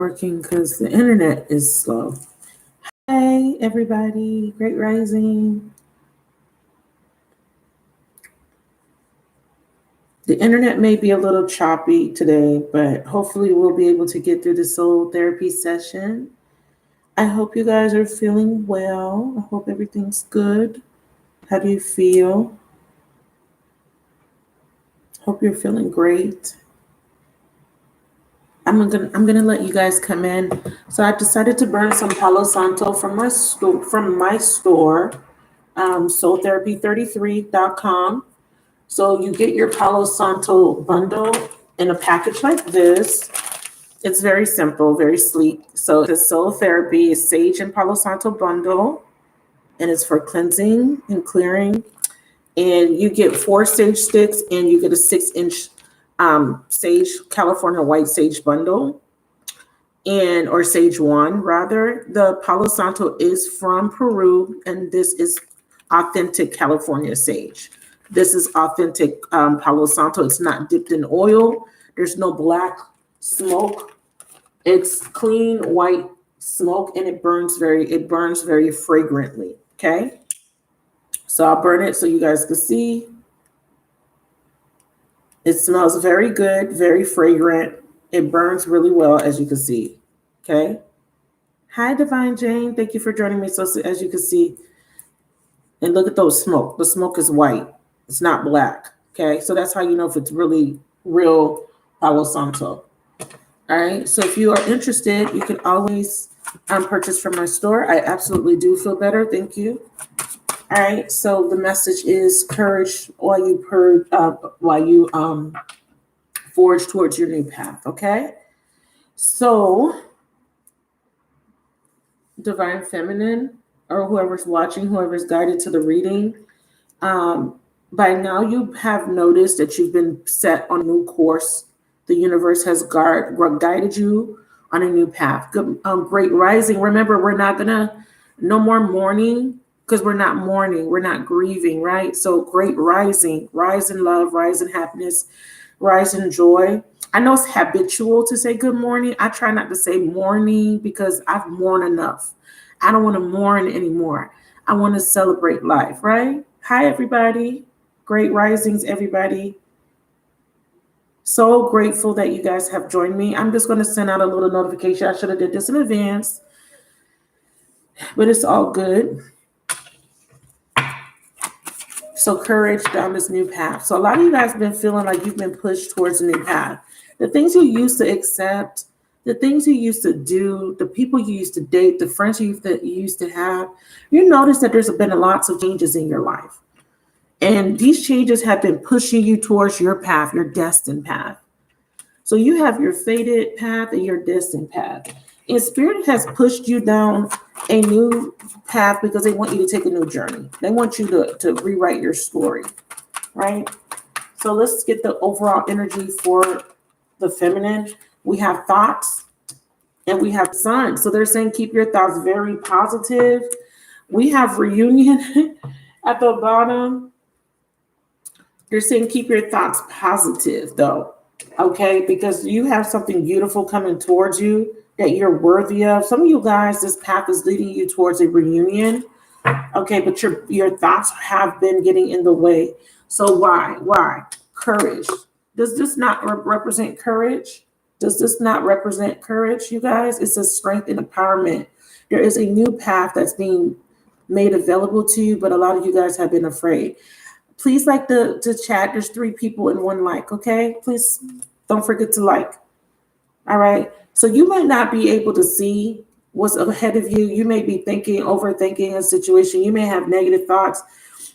Working because the internet is slow. Hey, everybody. Great rising. The internet may be a little choppy today, but hopefully we'll be able to get through the soul therapy session. I hope you guys are feeling well. I hope everything's good. How do you feel? Hope you're feeling great. I'm gonna let you guys come in. So I decided to burn some Palo Santo from my store, soultherapy33.com. So you get your Palo Santo bundle in a package like this. It's very simple, very sleek. So the Soul Therapy is Sage and Palo Santo bundle, and it's for cleansing and clearing. And you get 4 sage sticks, and you get a 6-inch sage, California white sage bundle, or sage one rather. The Palo Santo is from Peru, and this is authentic California sage. This is authentic Palo Santo. It's not dipped in oil. There's no black smoke. It's clean white smoke, and it burns very fragrantly. Okay. So I'll burn it so you guys can see. It smells very good, very fragrant. It burns really well, as you can see. Okay. Hi, Divine Jane. Thank you for joining me. So as you can see, and look at those smoke. The smoke is white. It's not black. Okay. So that's how you know if it's really real Palo Santo. All right. So if you are interested, you can always purchase from my store. I absolutely do feel better. Thank you. All right, so the message is courage while you forge towards your new path, okay? So, Divine Feminine, or whoever's watching, whoever's guided to the reading, by now you have noticed that you've been set on a new course. The universe has guided you on a new path. Good, great rising. Remember, we're not no more mourning, because we're not mourning, we're not grieving, right? So great rising, rise in love, rise in happiness, rise in joy. I know it's habitual to say good morning. I try not to say morning because I've mourned enough. I don't want to mourn anymore. I want to celebrate life, right? Hi, everybody. Great risings, everybody. So grateful that you guys have joined me. I'm just going to send out a little notification. I should have did this in advance, but it's all good. So courage down this new path. So a lot of you guys have been feeling like you've been pushed towards a new path. The things you used to accept, the things you used to do, the people you used to date, the friends that you used to have, you notice that there's been lots of changes in your life. And these changes have been pushing you towards your path, your destined path. So you have your fated path and your destined path. And Spirit has pushed you down a new path because they want you to take a new journey. They want you to rewrite your story, right? So let's get the overall energy for the feminine. We have thoughts and we have sun. So they're saying keep your thoughts very positive. We have reunion at the bottom. They're saying keep your thoughts positive though, okay? Because you have something beautiful coming towards you that you're worthy of. Some of you guys, this path is leading you towards a reunion. Okay, but your thoughts have been getting in the way. So why? Courage. Does this not represent courage? Does this not represent courage, you guys? It says strength and empowerment. There is a new path that's being made available to you, but a lot of you guys have been afraid. Please like the chat. There's 3 people in one like, okay? Please don't forget to like. All right. So you might not be able to see what's ahead of you. You may be overthinking a situation. You may have negative thoughts,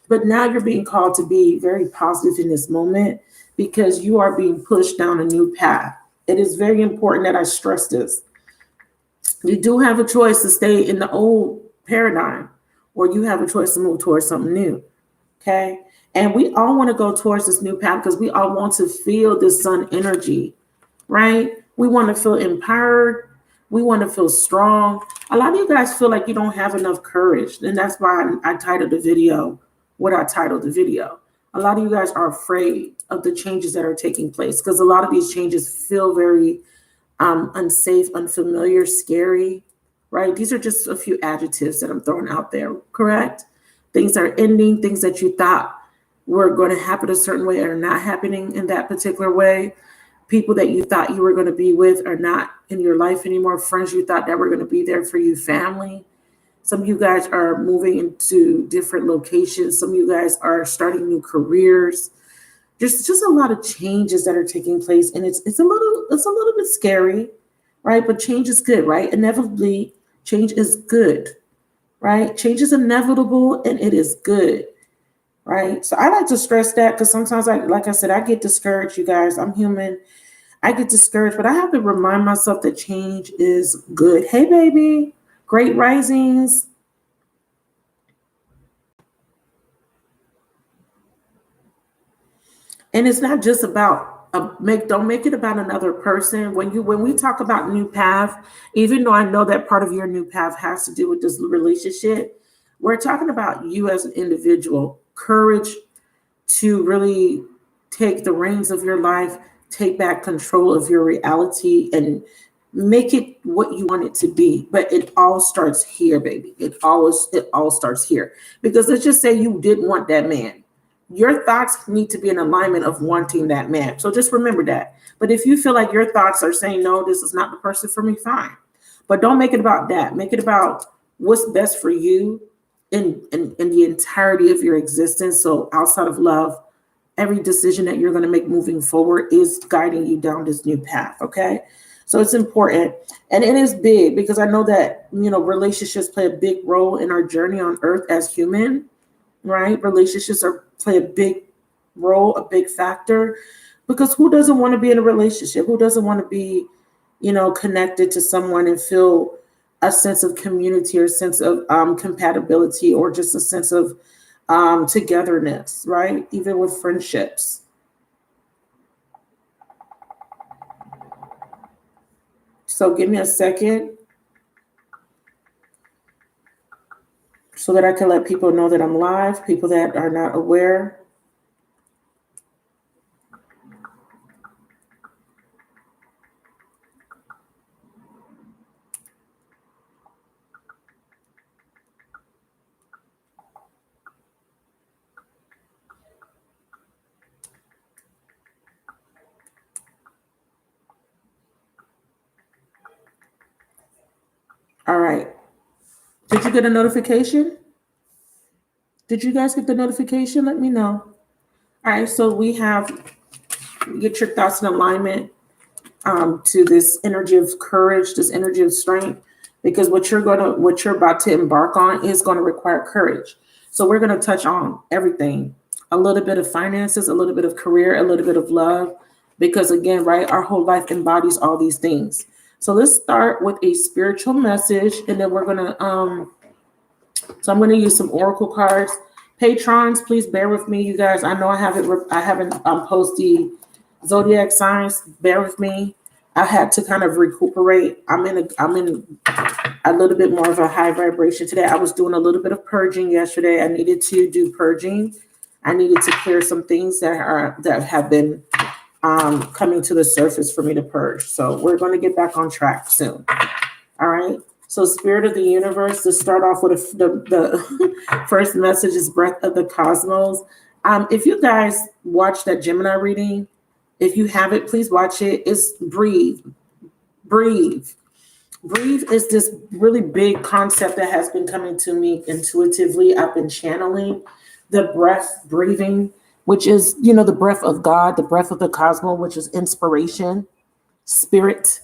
but now you're being called to be very positive in this moment because you are being pushed down a new path. It is very important that I stress this. You do have a choice to stay in the old paradigm, or you have a choice to move towards something new. Okay. And we all want to go towards this new path because we all want to feel this sun energy, right? We want to feel empowered. We want to feel strong. A lot of you guys feel like you don't have enough courage. And that's why I titled the video what I titled the video. A lot of you guys are afraid of the changes that are taking place because a lot of these changes feel very unsafe, unfamiliar, scary, right? These are just a few adjectives that I'm throwing out there, correct? Things are ending, things that you thought were going to happen a certain way are not happening in that particular way. People that you thought you were going to be with are not in your life anymore. Friends you thought that were going to be there for you, family. Some of you guys are moving into different locations. Some of you guys are starting new careers. There's just a lot of changes that are taking place, and it's a little bit scary, right? But change is good, right? Inevitably, change is good, right? Change is inevitable and it is good, right? So I like to stress that because sometimes like I said, I get discouraged, you guys. I'm human. I get discouraged, but I have to remind myself that change is good. Hey, baby, great risings. And it's not just about don't make it about another person. When we talk about new path, even though I know that part of your new path has to do with this relationship, we're talking about you as an individual, courage to really take the reins of your life, take back control of your reality, and make it what you want it to be. But it all starts here, baby. It all starts here. Because let's just say you didn't want that man. Your thoughts need to be in alignment of wanting that man. So just remember that. But if you feel like your thoughts are saying, no, this is not the person for me, fine. But don't make it about that. Make it about what's best for you in the entirety of your existence. So outside of love, every decision that you're going to make moving forward is guiding you down this new path. Okay. So it's important. And it is big because I know that, relationships play a big role in our journey on earth as human, right? Relationships play a big role, a big factor, because who doesn't want to be in a relationship? Who doesn't want to be, connected to someone and feel a sense of community or sense of compatibility or just a sense of togetherness, right? Even with friendships. So give me a second so that I can let people know that I'm live, people that are not aware. All right. Did you get a notification? Did you guys get the notification? Let me know. All right. So we have get your thoughts in alignment to this energy of courage, this energy of strength, because what you're about to embark on is going to require courage. So we're going to touch on everything, a little bit of finances, a little bit of career, a little bit of love, because again, right, our whole life embodies all these things. So let's start with a spiritual message, and then we're going to, so I'm going to use some oracle cards. Patrons, please bear with me, you guys. I know I haven't posted the zodiac signs. Bear with me. I had to kind of recuperate. I'm in a little bit more of a high vibration today. I was doing a little bit of purging yesterday. I needed to do purging. I needed to clear some things that have been coming to the surface for me to purge. So we're going to get back on track soon. All right. So spirit of the universe, to start off with the first message is breath of the cosmos. If you guys watch that Gemini reading, if you haven't, please watch it. It's breathe. Breathe. Breathe is this really big concept that has been coming to me intuitively. I've been channeling the breath, breathing, which is, the breath of God, the breath of the cosmos, which is inspiration, spirit.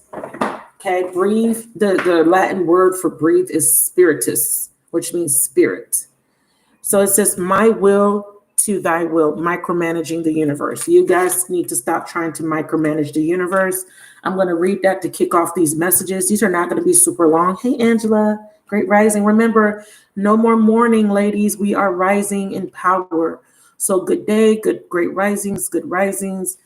Okay, breathe. The Latin word for breathe is spiritus, which means spirit. So it says, my will to thy will, micromanaging the universe. You guys need to stop trying to micromanage the universe. I'm going to read that to kick off these messages. These are not going to be super long. Hey, Angela, great rising. Remember, no more mourning, ladies. We are rising in power. So good day, great risings, good risings.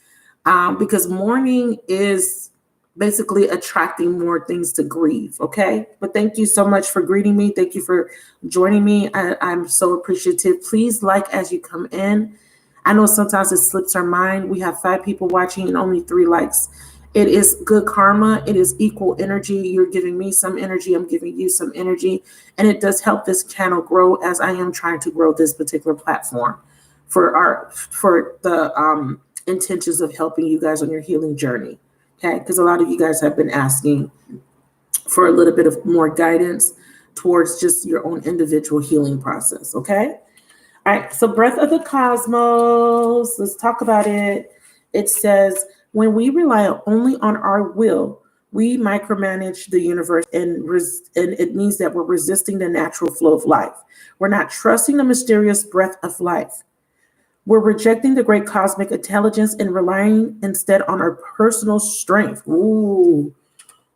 Because mourning is basically attracting more things to grieve. Okay. But thank you so much for greeting me. Thank you for joining me. I'm so appreciative. Please like as you come in. I know sometimes it slips our mind. We have 5 people watching and only 3 likes. It is good karma. It is equal energy. You're giving me some energy. I'm giving you some energy. And it does help this channel grow as I am trying to grow this particular platform for the intentions of helping you guys on your healing journey. Okay, because a lot of you guys have been asking for a little bit of more guidance towards just your own individual healing process. Okay. All right. So breath of the cosmos. Let's talk about it. It says, when we rely only on our will, we micromanage the universe, and it means that we're resisting the natural flow of life. We're not trusting the mysterious breath of life. We're rejecting the great cosmic intelligence and relying instead on our personal strength. Ooh,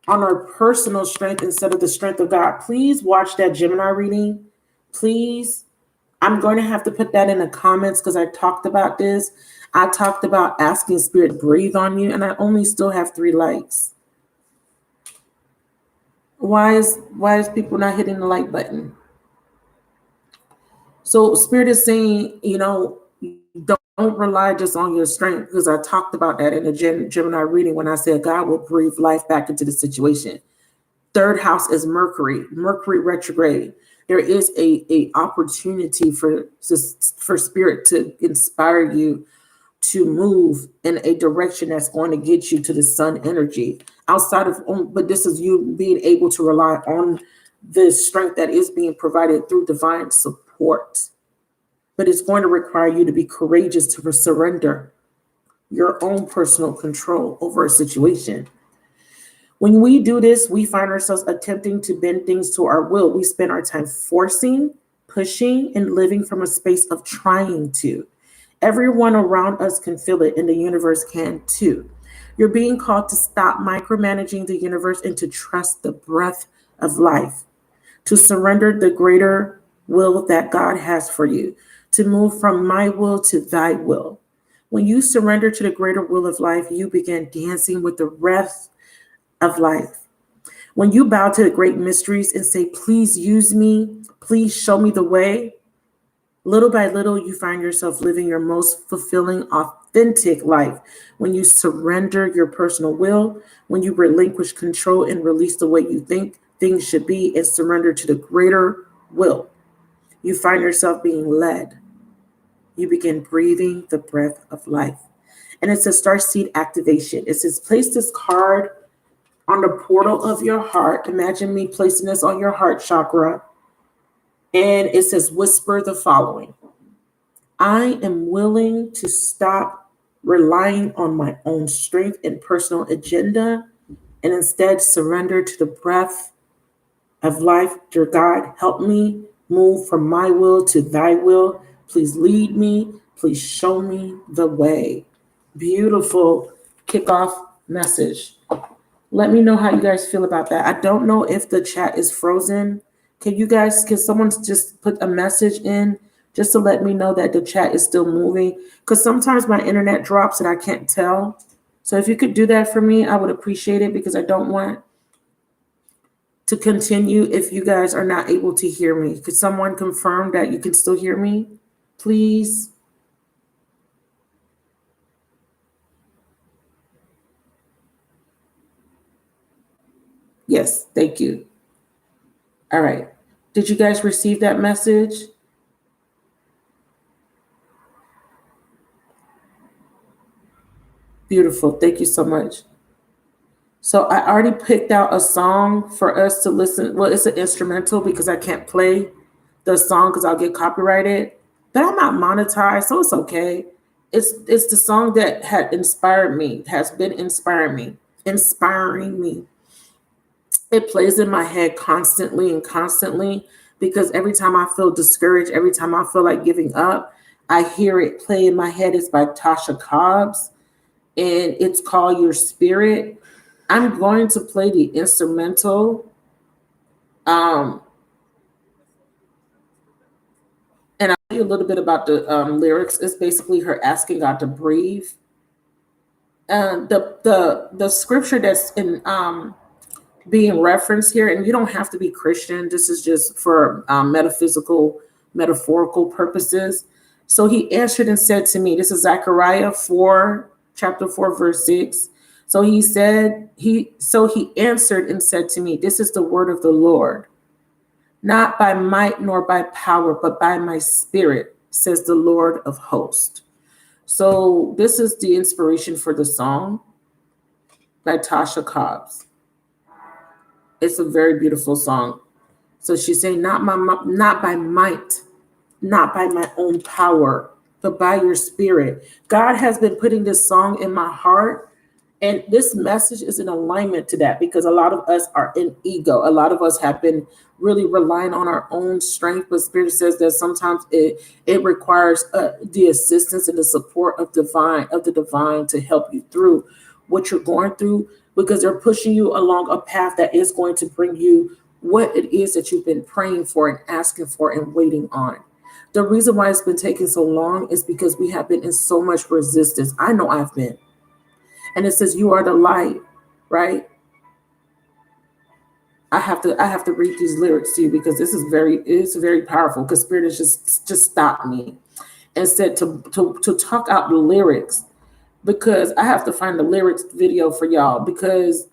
on our personal strength instead of the strength of God. Please watch that Gemini reading. Please. I'm going to have to put that in the comments because I talked about this. I talked about asking Spirit to breathe on you, and I only still have 3 likes. Why is people not hitting the like button? So Spirit is saying, don't rely just on your strength, because I talked about that in the Gemini reading when I said God will breathe life back into the situation. 3rd house is Mercury retrograde. There is a opportunity for Spirit to inspire you to move in a direction that's going to get you to the sun energy but this is you being able to rely on the strength that is being provided through divine support. But it's going to require you to be courageous to surrender your own personal control over a situation. When we do this, we find ourselves attempting to bend things to our will. We spend our time forcing, pushing, and living from a space of trying to. Everyone around us can feel it, and the universe can too. You're being called to stop micromanaging the universe and to trust the breath of life, to surrender the greater will that God has for you, to move from my will to thy will. When you surrender to the greater will of life, you begin dancing with the breath of life. When you bow to the great mysteries and say, please use me, please show me the way, little by little, you find yourself living your most fulfilling, authentic life. When you surrender your personal will, when you relinquish control and release the way you think things should be and surrender to the greater will, you find yourself being led. You begin breathing the breath of life. And it says starseed activation. It says place this card on the portal of your heart. Imagine me placing this on your heart chakra. And it says, whisper the following. I am willing to stop relying on my own strength and personal agenda and instead surrender to the breath of life. Dear God, help me move from my will to thy will. Please lead me. Please show me the way. Beautiful kickoff message. Let me know how you guys feel about that. I don't know if the chat is frozen. Can someone just put a message in just to let me know that the chat is still moving? Because sometimes my internet drops and I can't tell. So if you could do that for me, I would appreciate it, because I don't want to continue if you guys are not able to hear me. Could someone confirm that you can still hear me, please? Yes, thank you. All right. Did you guys receive that message? Beautiful. Thank you so much. So I already picked out a song for us to listen. Well, it's an instrumental because I can't play the song because I'll get copyrighted. But I'm not monetized, so it's okay. It's the song that had inspired me, has been inspiring me. It plays in my head constantly because every time I feel discouraged, every time I feel like giving up, I hear it play in my head. It's by Tasha Cobbs, and it's called Your Spirit. I'm going to play the instrumental. And I'll tell you a little bit about the lyrics. It's basically her asking God to breathe. The scripture that's in being referenced here, and you don't have to be Christian. This is just for metaphorical purposes. So he answered and said to me, this is Zechariah 4, chapter 4, verse 6. So he answered and said to me, this is the word of the Lord. Not by might nor by power, but by my spirit, says the Lord of hosts. So this is the inspiration for the song by Tasha Cobbs. It's a very beautiful song. So she's saying, not by might, not by my own power, but by your spirit. God has been putting this song in my heart. And this message is in alignment to that, because a lot of us are in ego. A lot of us have been really relying on our own strength, but Spirit says that sometimes it requires the assistance and the support of the divine to help you through what you're going through, because they're pushing you along a path that is going to bring you what it is that you've been praying for and asking for and waiting on. The reason why it's been taking so long is because we have been in so much resistance. I know I've been. And it says, you are the light, right? I have to read these lyrics to you, because it's very powerful, because Spirit has just stopped me and said to talk out the lyrics, because I have to find the lyrics video for y'all, because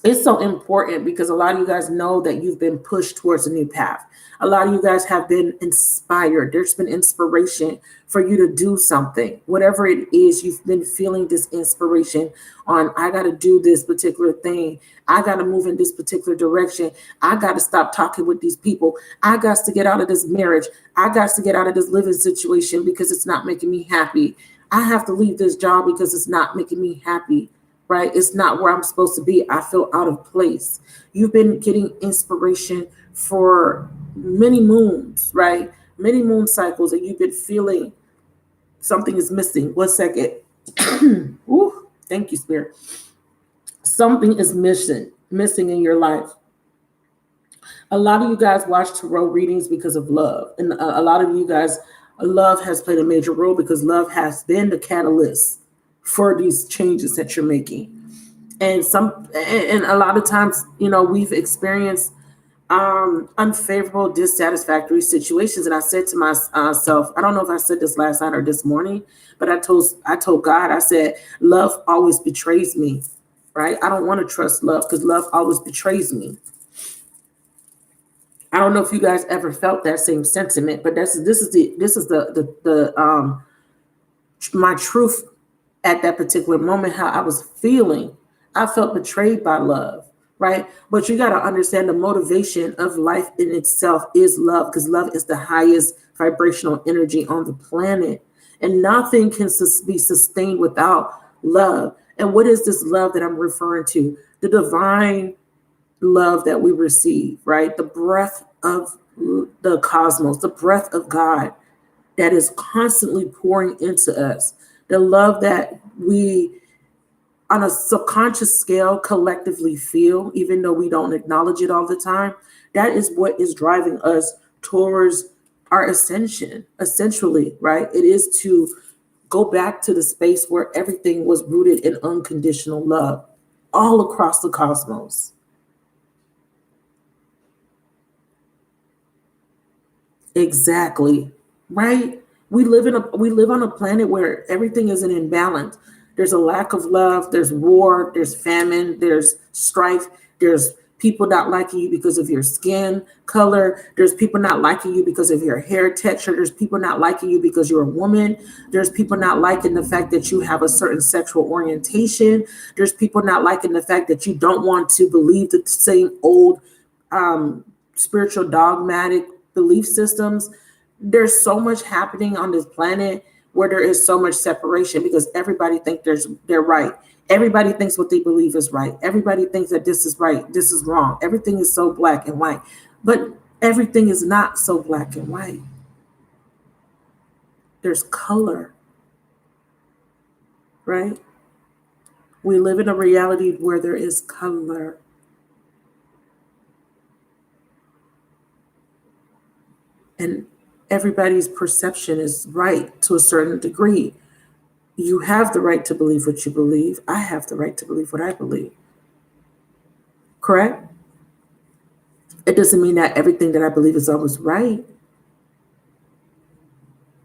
it's so important, because a lot of you guys know that you've been pushed towards a new path. A lot of you guys have been inspired. There's been inspiration for you to do something. Whatever it is, you've been feeling this inspiration on, I got to do this particular thing. I got to move in this particular direction. I got to stop talking with these people. I got to get out of this marriage. I got to get out of this living situation because it's not making me happy. I have to leave this job because it's not making me happy. Right? It's not where I'm supposed to be. I feel out of place. You've been getting inspiration for many moons, right? Many moon cycles, and you've been feeling something is missing. 1 second. Ooh, thank you, Spirit. Something is missing in your life. A lot of you guys watch tarot readings because of love. And a lot of you guys, love has played a major role, because love has been the catalyst for these changes that you're making. And a lot of times, we've experienced unfavorable, dissatisfactory situations. And I said to myself, I don't know if I said this last night or this morning, but I told God, I said, love always betrays me, right? I don't want to trust love, because love always betrays me. I don't know if you guys ever felt that same sentiment, but this is my truth at that particular moment, how I was feeling. I felt betrayed by love, right? But you got to understand, the motivation of life in itself is love, because love is the highest vibrational energy on the planet. And nothing can be sustained without love. And what is this love that I'm referring to? The divine love that we receive, right? The breath of the cosmos, the breath of God that is constantly pouring into us. The love that we, on a subconscious scale, collectively feel, even though we don't acknowledge it all the time. That is what is driving us towards our ascension, essentially, right? It is to go back to the space where everything was rooted in unconditional love all across the cosmos. Exactly, right? We live on a planet where everything is an imbalance. There's a lack of love, there's war, there's famine, there's strife, there's people not liking you because of your skin color, there's people not liking you because of your hair texture, there's people not liking you because you're a woman, there's people not liking the fact that you have a certain sexual orientation, there's people not liking the fact that you don't want to believe the same old spiritual dogmatic belief systems. There's so much happening on this planet where there is so much separation, because everybody thinks they're right. Everybody thinks what they believe is right. Everybody thinks that this is right, this is wrong. Everything is so black and white, but everything is not so black and white. There's color, right? We live in a reality where there is color. And everybody's perception is right to a certain degree. You have the right to believe what you believe. I have the right to believe what I believe. Correct? It doesn't mean that everything that I believe is always right.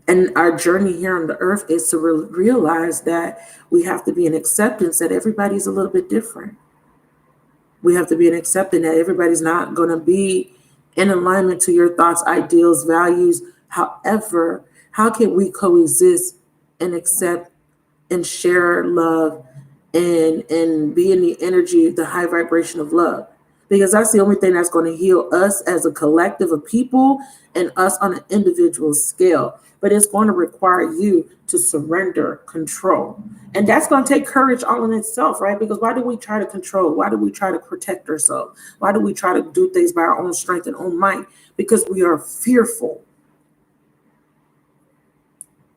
And our journey here on the earth is to realize that we have to be in acceptance that everybody's a little bit different. We have to be in acceptance that everybody's not going to be in alignment to your thoughts, ideals, values. However, how can we coexist and accept and share love and be in the energy, the high vibration of love? Because that's the only thing that's going to heal us as a collective of people and us on an individual scale. But it's going to require you to surrender control. And that's going to take courage all in itself, right? Because why do we try to control? Why do we try to protect ourselves? Why do we try to do things by our own strength and own might? Because we are fearful,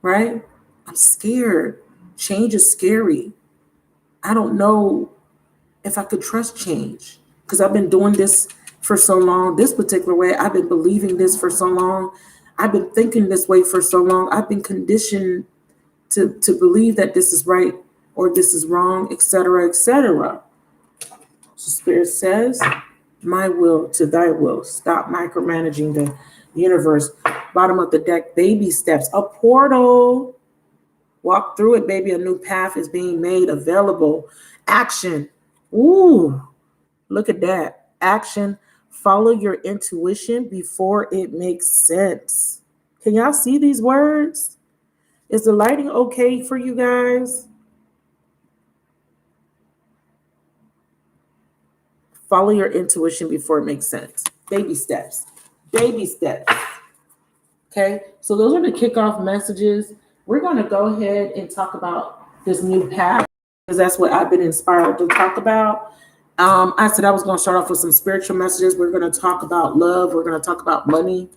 right? I'm scared. Change is scary. I don't know if I could trust change because I've been doing this for so long, this particular way. I've been believing this for so long. I've been thinking this way for so long. I've been conditioned to believe that this is right or this is wrong, etc., etc. So Spirit says, my will to thy will. Stop micromanaging the universe. Bottom of the deck, baby steps. A portal. Walk through it, baby. A new path is being made available. Action. Ooh, look at that. Action. Follow your intuition before it makes sense. Can y'all see these words? Is the lighting okay for you guys? Follow your intuition before it makes sense. Baby steps. Baby steps. Okay, so those are the kickoff messages. We're going to go ahead and talk about this new path because that's what I've been inspired to talk about. I said I was going to start off with some spiritual messages. We're going to talk about love. We're going to talk about money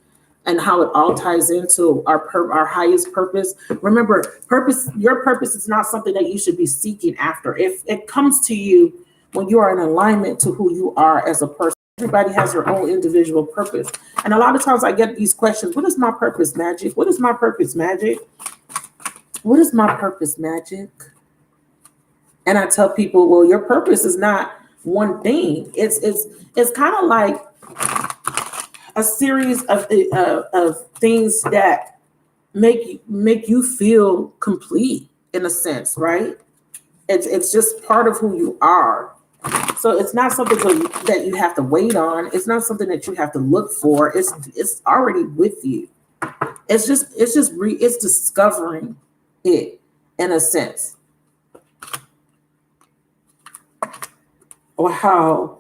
and how it all ties into our highest purpose. Remember, your purpose is not something that you should be seeking after. If it comes to you when you are in alignment to who you are as a person. Everybody has their own individual purpose. And a lot of times I get these questions, what is my purpose, Magic? What is my purpose, Magic? What is my purpose, Magic? And I tell people, well, your purpose is not one thing. It's kind of like a series of things that make you feel complete in a sense, right? It's just part of who you are. So it's not something that you have to wait on. It's not something that you have to look for. It's already with you. It's discovering it in a sense. Wow.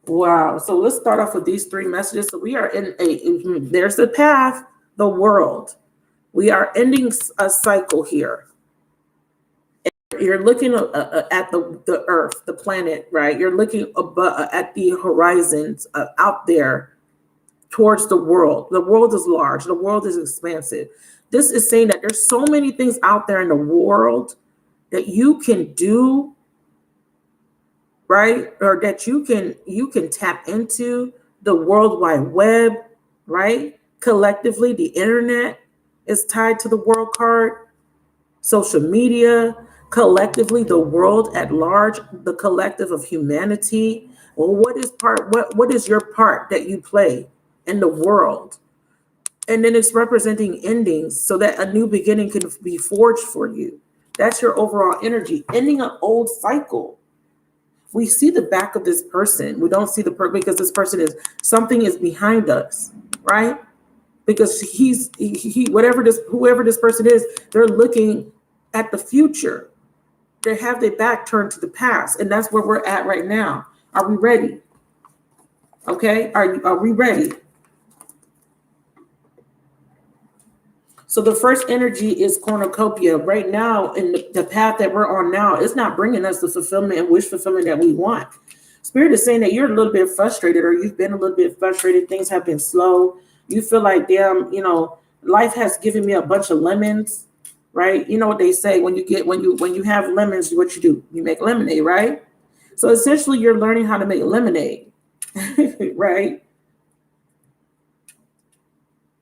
So let's start off with these three messages. So we are there's the path, the world. We are ending a cycle here. You're looking at the earth, the planet, right? You're looking at the horizons out there towards the world. The world is large. The world is expansive. This is saying that there's so many things out there in the world that you can do, right? Or that you can tap into the World Wide Web, right? Collectively, the internet is tied to the world card, social media, collectively, the world at large, the collective of humanity. Well, what is your part that you play in the world? And then it's representing endings so that a new beginning can be forged for you. That's your overall energy, ending an old cycle. We see the back of this person. We don't see the person because this person something is behind us, right? Because whoever this person is, they're looking at the future. They have their back turned to the past, and that's where we're at right now. Are we ready? Okay, are we ready? So the first energy is cornucopia. Right now, in the path that we're on now, it's not bringing us the fulfillment and wish fulfillment that we want. Spirit is saying that you're a little bit frustrated, or you've been a little bit frustrated. Things have been slow. You feel like, damn, life has given me a bunch of lemons. Right? You know what they say, when you have lemons, what you do? You make lemonade, right? So essentially you're learning how to make lemonade, right?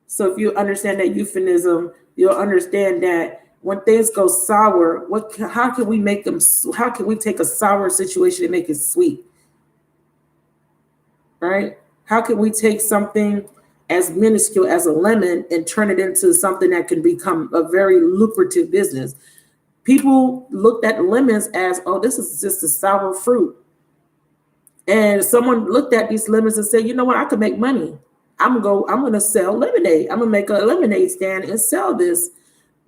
So if you understand that euphemism, you'll understand that when things go sour, how can we take a sour situation and make it sweet? Right? How can we take something as minuscule as a lemon and turn it into something that can become a very lucrative business. People looked at lemons as, oh, this is just a sour fruit. And someone looked at these lemons and said, you know what, I could make money. I'm going to sell lemonade. I'm going to make a lemonade stand and sell this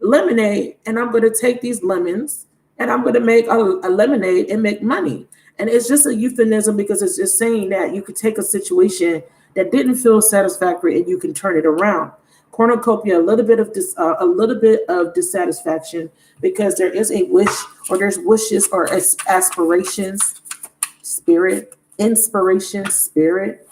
lemonade. And I'm going to take these lemons and I'm going to make a lemonade and make money. And it's just a euphemism because it's just saying that you could take a situation that didn't feel satisfactory and you can turn it around. Cornucopia, a little bit of dissatisfaction because there is a wish, or there's wishes or aspirations, spirit, inspiration, spirit,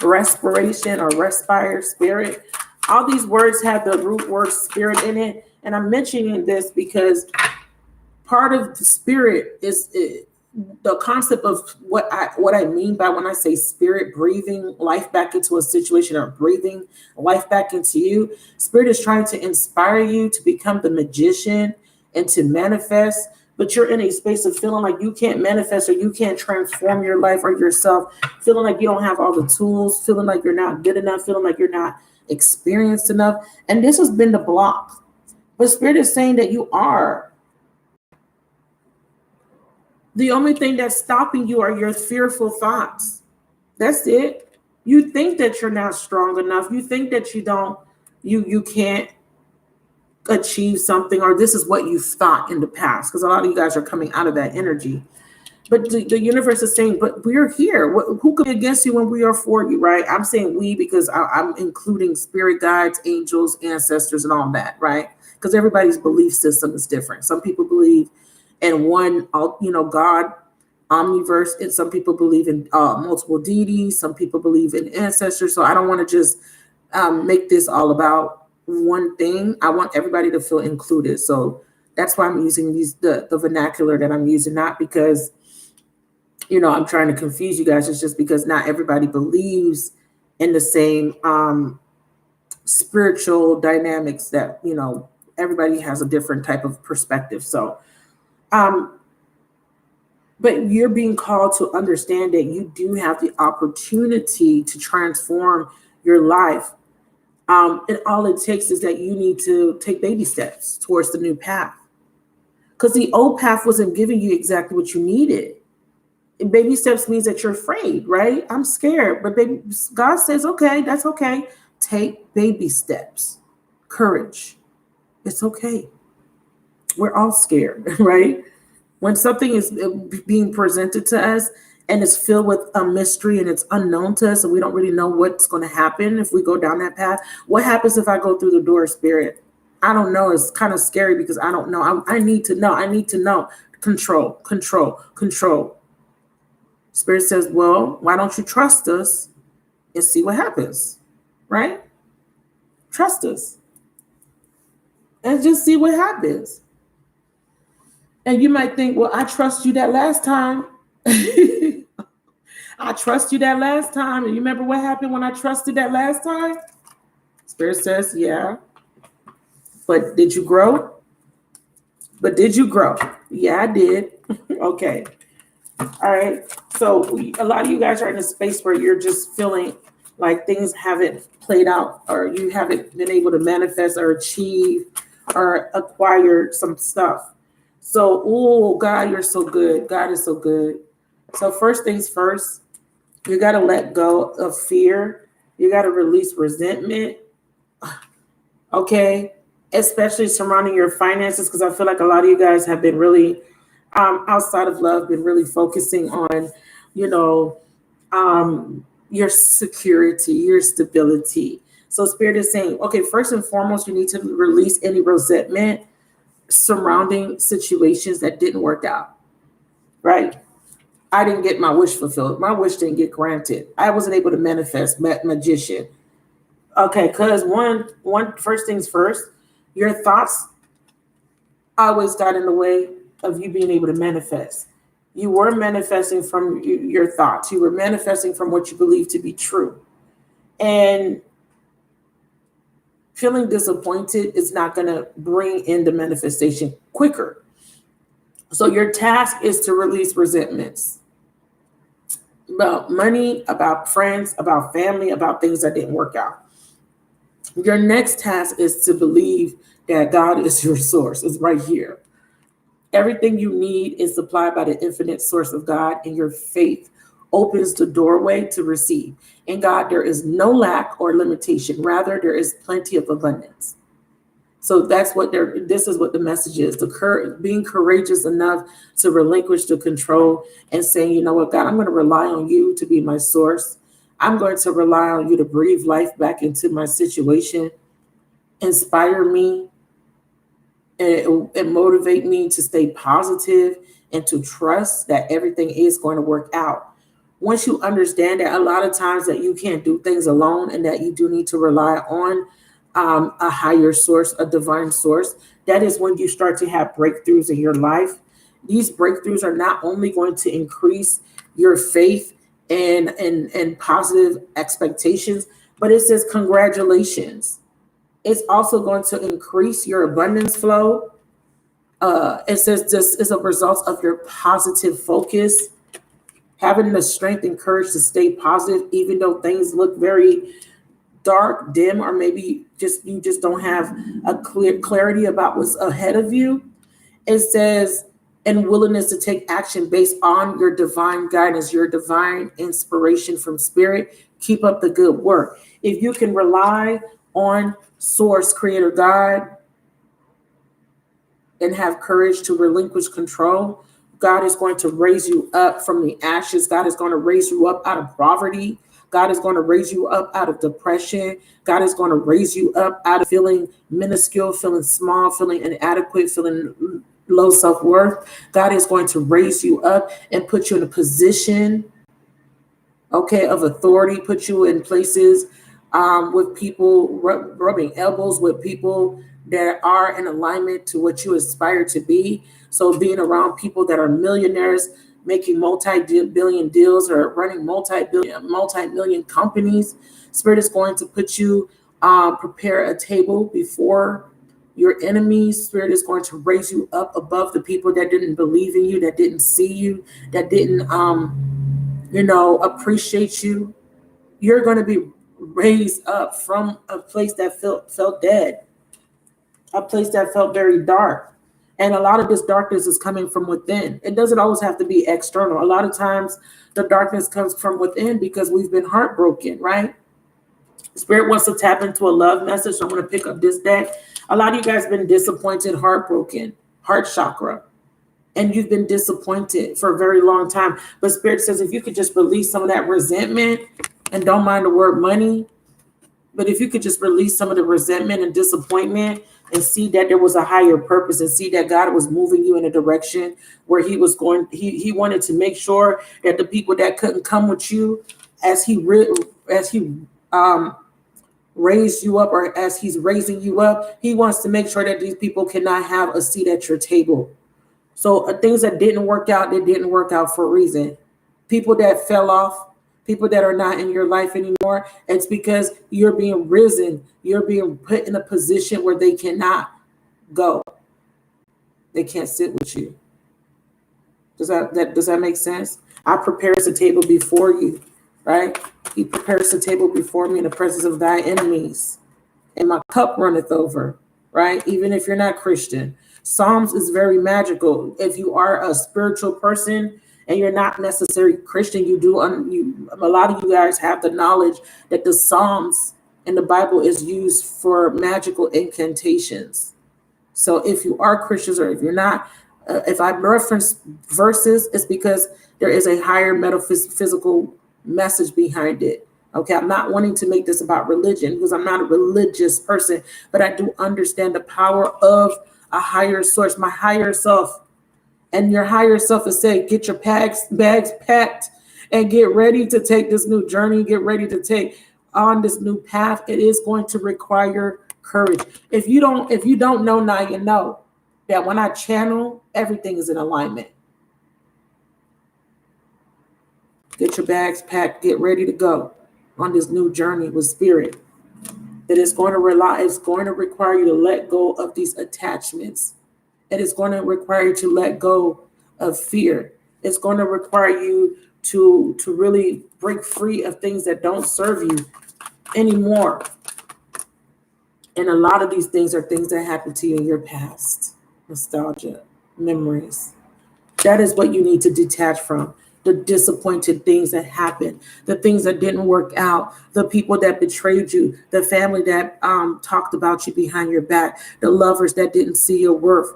respiration or respire, spirit. All these words have the root word spirit in it. And I'm mentioning this because part of the spirit is the concept of what I mean by when I say spirit, breathing life back into a situation or breathing life back into you. Spirit is trying to inspire you to become the magician and to manifest, but you're in a space of feeling like you can't manifest or you can't transform your life or yourself, feeling like you don't have all the tools, feeling like you're not good enough, feeling like you're not experienced enough. And this has been the block. But Spirit is saying that you are. The only thing that's stopping you are your fearful thoughts. That's it. You think that you're not strong enough. You think that you can't achieve something, or this is what you've thought in the past, because a lot of you guys are coming out of that energy. But the universe is saying, but we're here. Who can be against you when we are for you, right? I'm saying we because I'm including spirit guides, angels, ancestors, and all that, right? Because everybody's belief system is different. Some people believe in one, God, omniverse, and some people believe in multiple deities. Some people believe in ancestors. So I don't want to just make this all about one thing. I want everybody to feel included. So that's why I'm using the vernacular that I'm using, not because I'm trying to confuse you guys. It's just because not everybody believes in the same spiritual dynamics that everybody has a different type of perspective. So but you're being called to understand that you do have the opportunity to transform your life. And all it takes is that you need to take baby steps towards the new path. Because the old path wasn't giving you exactly what you needed. And baby steps means that you're afraid, right? I'm scared. But God says, okay, that's okay. Take baby steps. Courage. It's okay. We're all scared, right? When something is being presented to us and it's filled with a mystery and it's unknown to us and we don't really know what's going to happen if we go down that path. What happens if I go through the door, Spirit? I don't know. It's kind of scary because I don't know. I need to know. I need to know. Control, control, control. Spirit says, well, why don't you trust us and see what happens, right? Trust us and just see what happens. And you might think, well, I trust you that last time. I trust you that last time. And you remember what happened when I trusted that last time? Spirit says, yeah. But did you grow? Yeah, I did. Okay. All right. So a lot of you guys are in a space where you're just feeling like things haven't played out, or you haven't been able to manifest or achieve or acquire some stuff. So, oh, God, you're so good. God is so good. So first things first, you got to let go of fear. You got to release resentment. Okay. Especially surrounding your finances, because I feel like a lot of you guys have been really outside of love, been really focusing on, your security, your stability. So Spirit is saying, okay, first and foremost, you need to release any resentment surrounding situations that didn't work out, right? I didn't get my wish fulfilled. My wish didn't get granted. I wasn't able to manifest magician. Okay, because first things first, your thoughts always got in the way of you being able to manifest. You were manifesting from your thoughts. You were manifesting from what you believe to be true. And feeling disappointed is not going to bring in the manifestation quicker. So your task is to release resentments. about money, about friends, about family, about things that didn't work out. Your next task is to believe that God is your source. It's right here. Everything you need is supplied by the infinite source of God, and your faith opens the doorway to receive. In God, there is no lack or limitation. Rather, there is plenty of abundance. So that's what this is what the message is. Being courageous enough to relinquish the control and saying, you know what, God, I'm going to rely on you to be my source. I'm going to rely on you to breathe life back into my situation, inspire me, and motivate me to stay positive and to trust that everything is going to work out. Once you understand that a lot of times that you can't do things alone and that you do need to rely on a higher source, a divine source, that is when you start to have breakthroughs in your life. These breakthroughs are not only going to increase your faith and positive expectations, but it says congratulations. It's also going to increase your abundance flow. It says this is a result of your positive focus, having the strength and courage to stay positive, even though things look very dark, dim, or maybe you just don't have a clear clarity about what's ahead of you. It says, and willingness to take action based on your divine guidance, your divine inspiration from spirit. Keep up the good work. If you can rely on source, creator God, and have courage to relinquish control, God is going to raise you up from the ashes. God is going to raise you up out of poverty. God is going to raise you up out of depression. God is going to raise you up out of feeling minuscule, feeling small, feeling inadequate, feeling low self-worth. God is going to raise you up and put you in a position, okay, of authority, put you in places with people, rubbing elbows with people that are in alignment to what you aspire to be. So being around people that are millionaires, making multi-billion deals or running multi-million companies, Spirit is going to put you, prepare a table before your enemies. Spirit is going to raise you up above the people that didn't believe in you, that didn't see you, that didn't, appreciate you. You're going to be raised up from a place that felt dead, a place that felt very dark. And a lot of this darkness is coming from within. It doesn't always have to be external. A lot of times the darkness comes from within because we've been heartbroken, right? Spirit wants to tap into a love message. So I'm going to pick up this deck. A lot of you guys have been disappointed, heartbroken, heart chakra, and you've been disappointed for a very long time. But Spirit says if you could just release some of that resentment, and don't mind the word money, but if you could just release some of the resentment and disappointment and see that there was a higher purpose and see that God was moving you in a direction where he was going, he wanted to make sure that the people that couldn't come with you as he raised you up, or as he's raising you up, he wants to make sure that these people cannot have a seat at your table. So things that didn't work out, they didn't work out for a reason. People that fell off, people that are not in your life anymore, it's because you're being risen. You're being put in a position where they cannot go. They can't sit with you. Does that make sense? I prepares a table before you, right? He prepares the table before me in the presence of thy enemies, and my cup runneth over, right? Even if you're not Christian. Psalms is very magical. If you are a spiritual person and you're not necessarily Christian, a lot of you guys have the knowledge that the Psalms in the Bible is used for magical incantations. So if you are Christians or if you're not, if I reference verses, it's because there is a higher metaphysical message behind it. Okay, I'm not wanting to make this about religion because I'm not a religious person, but I do understand the power of a higher source, my higher self. And your higher self is saying, get your bags packed and get ready to take this new journey, get ready to take on this new path. It is going to require courage. If you don't know now, you know that when I channel, everything is in alignment. Get your bags packed, get ready to go on this new journey with Spirit. It's going to require you to let go of these attachments. It is going to require you to let go of fear. It's going to require you to really break free of things that don't serve you anymore. And a lot of these things are things that happened to you in your past. Nostalgia, memories. That is what you need to detach from. The disappointed things that happened, the things that didn't work out, the people that betrayed you, the family that talked about you behind your back, the lovers that didn't see your worth,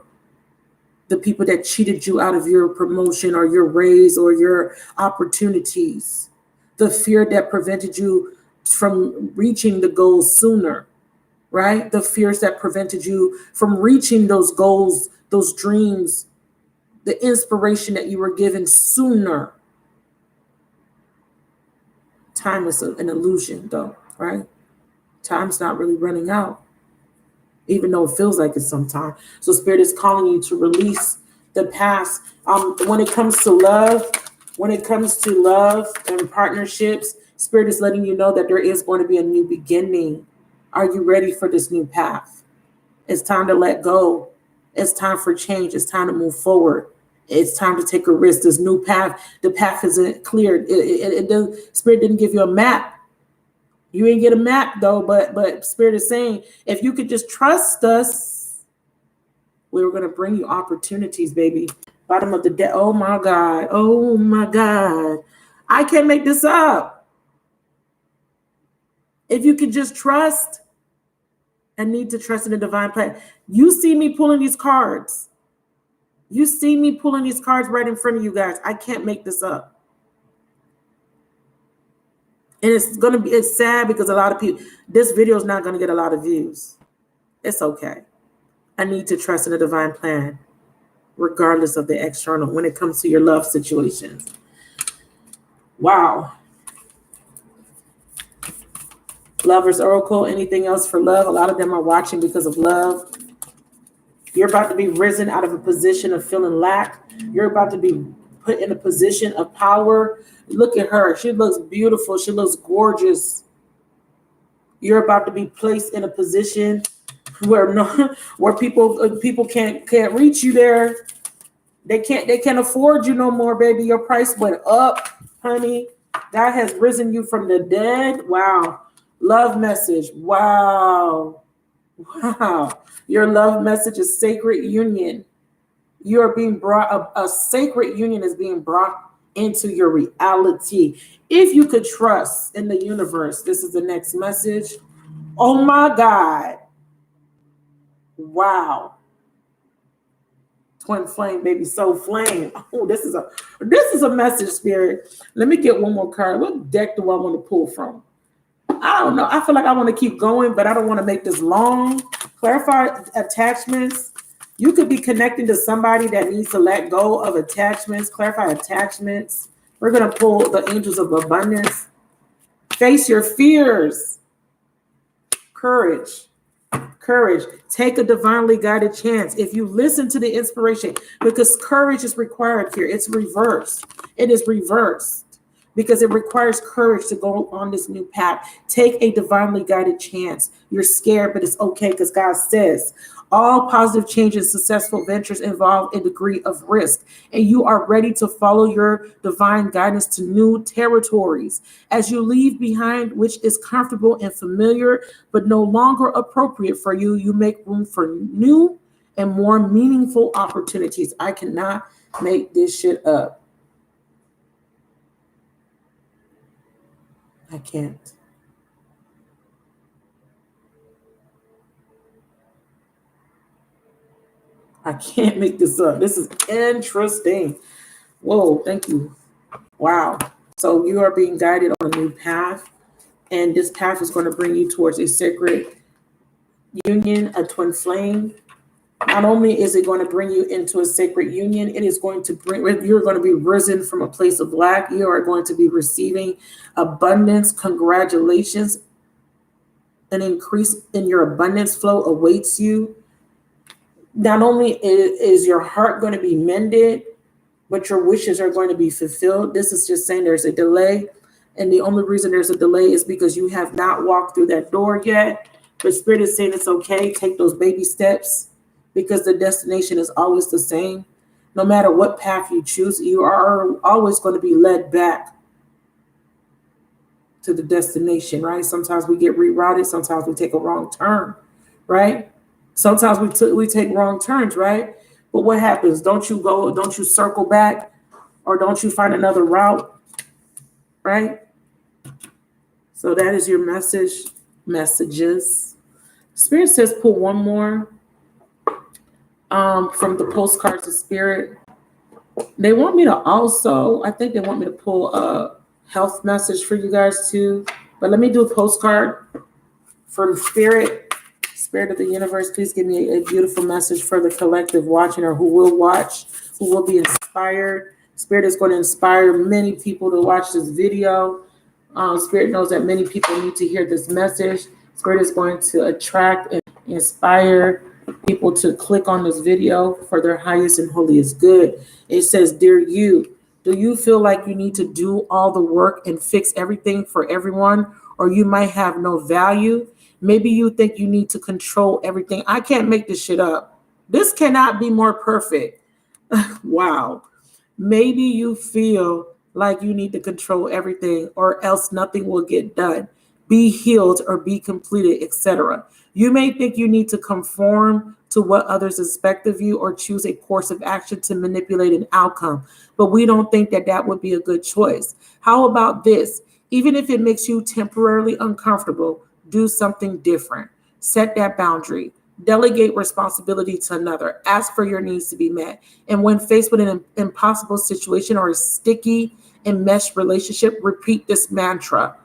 the people that cheated you out of your promotion or your raise or your opportunities, the fear that prevented you from reaching the goals sooner, right? The fears that prevented you from reaching those goals, those dreams, the inspiration that you were given sooner. Time is an illusion, though, right? Time's not really running out, even though it feels like it sometimes. So Spirit is calling you to release the past. When it comes to love and partnerships, Spirit is letting you know that there is going to be a new beginning. Are you ready for this new path? It's time to let go. It's time for change. It's time to move forward. It's time to take a risk. This new path, the path isn't clear. Spirit didn't give you a map. You ain't get a map though, but Spirit is saying, if you could just trust us, we were going to bring you opportunities, baby. Bottom of the deck. Oh my God. Oh my God. I can't make this up. If you could just trust and need to trust in the divine plan. You see me pulling these cards. You see me pulling these cards right in front of you guys. I can't make this up. And it's sad because a lot of people, this video is not going to get a lot of views. It's okay. I need to trust in the divine plan, regardless of the external, when it comes to your love situations. Wow. Lovers Oracle, anything else for love? A lot of them are watching because of love. You're about to be risen out of a position of feeling lack. You're about to be put in a position of power. Look at her. She looks beautiful. She looks gorgeous. You're about to be placed in a position where people can't reach you there. They can't afford you no more, baby. Your price went up, honey. God has risen you from the dead. Wow. Love message. Wow. Wow. Your love message is sacred union. You are being brought, a sacred union is being brought into your reality. If you could trust in the universe, this is the next message. Oh my God. Wow. Twin flame, baby, soul flame. Oh, this is a message, Spirit. Let me get one more card. What deck do I want to pull from? I don't know. I feel like I want to keep going, but I don't want to make this long. Clarify attachments. You could be connecting to somebody that needs to let go of attachments. Clarify attachments. We're going to pull the angels of abundance. Face your fears. Courage. Courage. Take a divinely guided chance. If you listen to the inspiration, because courage is required here. It's reversed. It is reversed because it requires courage to go on this new path. Take a divinely guided chance. You're scared, but it's okay because God says all positive changes, successful ventures involve a degree of risk, and you are ready to follow your divine guidance to new territories. As you leave behind which is comfortable and familiar, but no longer appropriate for you, you make room for new and more meaningful opportunities. I cannot make this shit up. I can't. I can't make this up. This is interesting. Whoa, thank you. Wow. So you are being guided on a new path, and this path is going to bring you towards a sacred union, a twin flame. Not only is it going to bring you into a sacred union, it is going to bring, you're going to be risen from a place of lack. You are going to be receiving abundance. Congratulations. An increase in your abundance flow awaits you. Not only is your heart going to be mended, but your wishes are going to be fulfilled. This is just saying there's a delay. And the only reason there's a delay is because you have not walked through that door yet. But Spirit is saying it's okay. Take those baby steps because the destination is always the same. No matter what path you choose, you are always going to be led back to the destination, right? Sometimes we get rerouted. Sometimes we take a wrong turn, right? Sometimes we take wrong turns, right? But what happens? Don't you circle back, or don't you find another route, right? So that is your messages. Spirit says pull one more from the postcards of Spirit. They want me to I think they want me to pull a health message for you guys too. But let me do a postcard from Spirit. Spirit of the universe, please give me a beautiful message for the collective watching, or who will watch, who will be inspired. Spirit is going to inspire many people to watch this video. Spirit knows that many people need to hear this message. Spirit is going to attract and inspire people to click on this video for their highest and holiest good. It says, dear you, do you feel like you need to do all the work and fix everything for everyone, or you might have no value? Maybe you think you need to control everything. I can't make this shit up. This cannot be more perfect. Wow. Maybe you feel like you need to control everything, or else nothing will get done, be healed, or be completed, etc. You may think you need to conform to what others expect of you, or choose a course of action to manipulate an outcome. But we don't think that that would be a good choice. How about this? Even if it makes you temporarily uncomfortable, do something different. Set that boundary. Delegate responsibility to another. Ask for your needs to be met. And when faced with an impossible situation or a sticky, enmeshed relationship, repeat this mantra.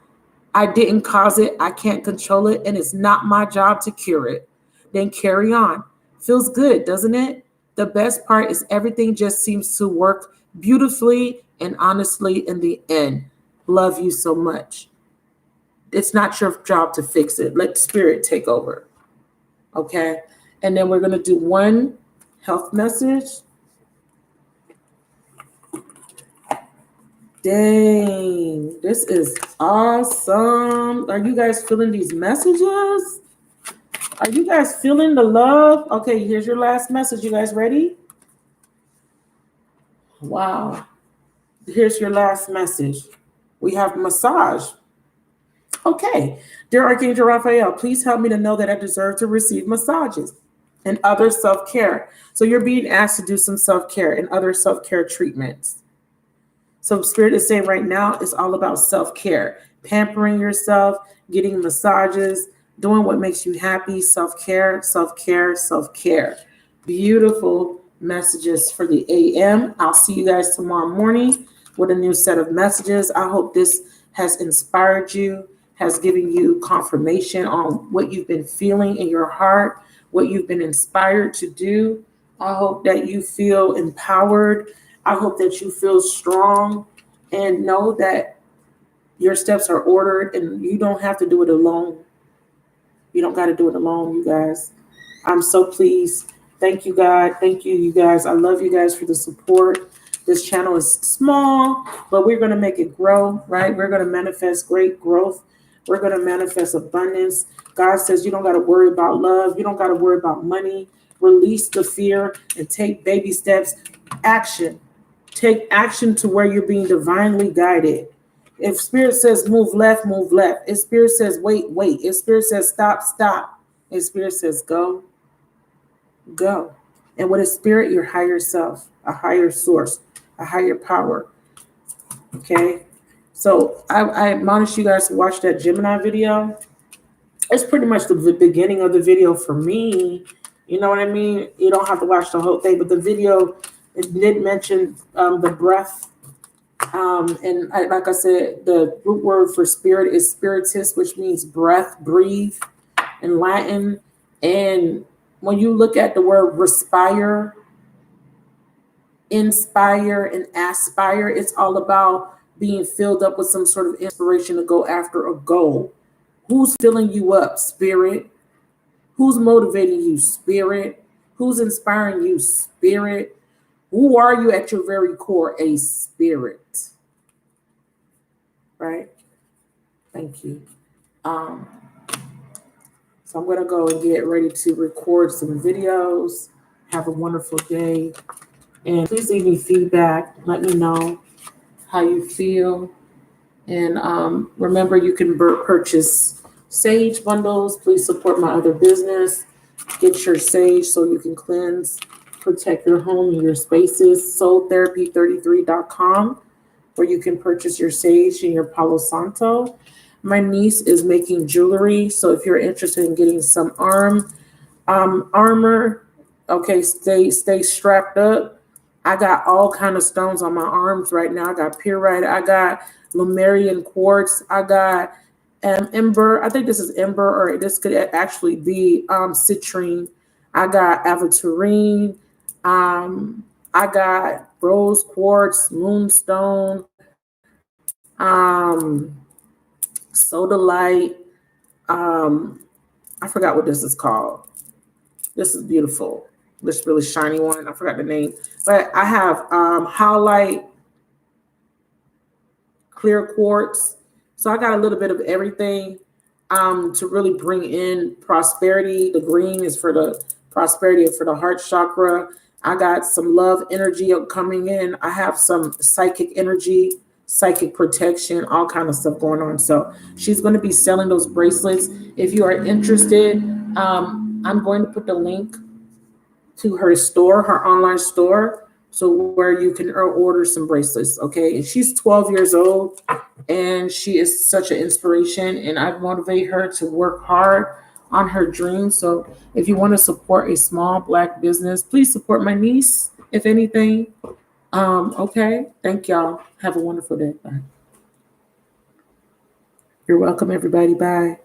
I didn't cause it, I can't control it, and it's not my job to cure it. Then carry on. Feels good, doesn't it? The best part is everything just seems to work beautifully and honestly in the end. Love you so much. It's not your job to fix it. Let Spirit take over. Okay? And then we're going to do one health message. Dang, this is awesome. Are you guys feeling these messages? Are you guys feeling the love? Okay, here's your last message. You guys ready? Wow. Here's your last message. We have massage. Okay. Dear Archangel Raphael, please help me to know that I deserve to receive massages and other self-care. So you're being asked to do some self-care and other self-care treatments. So Spirit is saying right now, it's all about self-care, pampering yourself, getting massages, doing what makes you happy, self-care, self-care, self-care. Beautiful messages for the AM. I'll see you guys tomorrow morning with a new set of messages. I hope this has inspired you, has given you confirmation on what you've been feeling in your heart, what you've been inspired to do. I hope that you feel empowered. I hope that you feel strong and know that your steps are ordered and you don't have to do it alone. You don't got to do it alone, you guys. I'm so pleased. Thank you, God. Thank you, you guys. I love you guys for the support. This channel is small, but we're going to make it grow, right? We're going to manifest great growth. We're going to manifest abundance. God says you don't got to worry about love. You don't got to worry about money. Release the fear and take baby steps. Action. Take action to where you're being divinely guided. If Spirit says move left, move left. If Spirit says wait, wait. If Spirit says stop, stop. If Spirit says go, go. And with a Spirit, your higher self, a higher source, a higher power. Okay? So I admonish you guys to watch that Gemini video. It's pretty much the beginning of the video for me. You know what I mean? You don't have to watch the whole thing, but the video, it did mention the breath. Like I said, the root word for spirit is spiritus, which means breath, breathe in Latin. And when you look at the word respire, inspire, and aspire, it's all about being filled up with some sort of inspiration to go after a goal. Who's filling you up? Spirit. Who's motivating you? Spirit. Who's inspiring you? Spirit. Who are you at your very core? A spirit. Right? Thank you. So I'm going to go and get ready to record some videos. Have a wonderful day. And please leave me feedback. Let me know how you feel. And remember, you can purchase sage bundles. Please support my other business. Get your sage so you can cleanse, protect your home and your spaces. Soultherapy33.com, where you can purchase your sage and your Palo Santo. My niece is making jewelry, so if you're interested in getting some armor, okay, stay strapped up. I got all kind of stones on my arms right now. I got pyrite, I got Lemurian quartz, I got ember. I think this is ember, or this could actually be citrine. I got aventurine. I got rose quartz, moonstone, um, sodalite. I forgot what this is called. This is beautiful. This really shiny one. I forgot the name. But I have highlight, clear quartz. So I got a little bit of everything to really bring in prosperity. The green is for the prosperity and for the heart chakra. I got some love energy coming in. I have some psychic energy, psychic protection, all kind of stuff going on. So she's going to be selling those bracelets. If you are interested, I'm going to put the link to her store, her online store, so where you can order some bracelets, okay? And she's 12 years old, and she is such an inspiration, and I motivate her to work hard on her dreams. So if you want to support a small Black business, please support my niece, if anything. Okay, thank y'all. Have a wonderful day. Bye. You're welcome, everybody. Bye.